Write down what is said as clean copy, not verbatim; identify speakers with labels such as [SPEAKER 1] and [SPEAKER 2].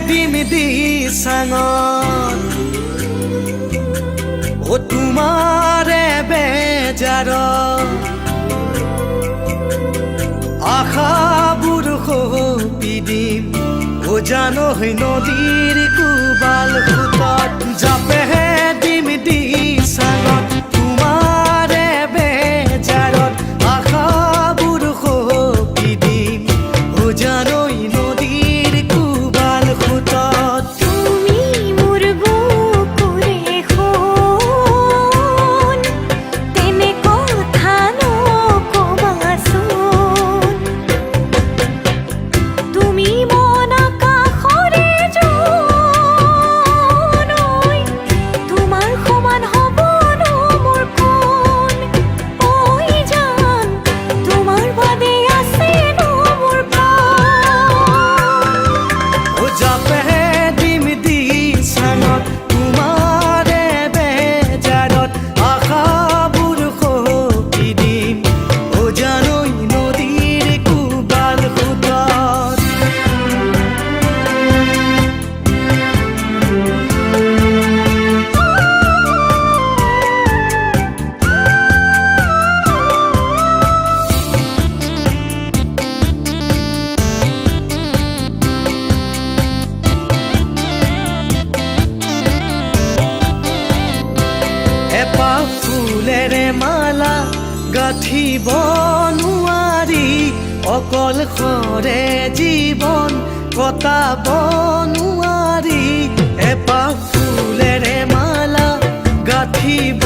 [SPEAKER 1] দিম দিচাঙত ও তোমাৰে বেজাৰত আশাবোৰ সপি দিম ও জানৈ নদীৰ কোবাল সোঁতত জাপেহে দিম দিচাঙত তোমাৰে বেজাৰত আশাবোৰ সপি দিম ও জানৈ নদীৰ কোবাল সোঁতত
[SPEAKER 2] তুমি মোৰ বুকুৰে সোণ তেনে কথা নকবাচোন তুমি মন আকাশৰে জোনৈ তোমাৰ সমান হ'বনো মোৰ কোন ঐ জান তোমাৰ বাদে আছেনো মোৰ প্ৰাণ
[SPEAKER 1] ও জাপেহে দিম দিচাঙত তোমাৰে বেজাৰত আশাবোৰ সপি দিম ও জানৈ নদীৰ কোবাল সোঁতত এপাহ ফুলেৰে মালা গাঁঠিব নোৱাৰি অকলশৰে জীৱন কটাব নোৱাৰি এপাহ ফুলেৰে মালা গাঁঠিব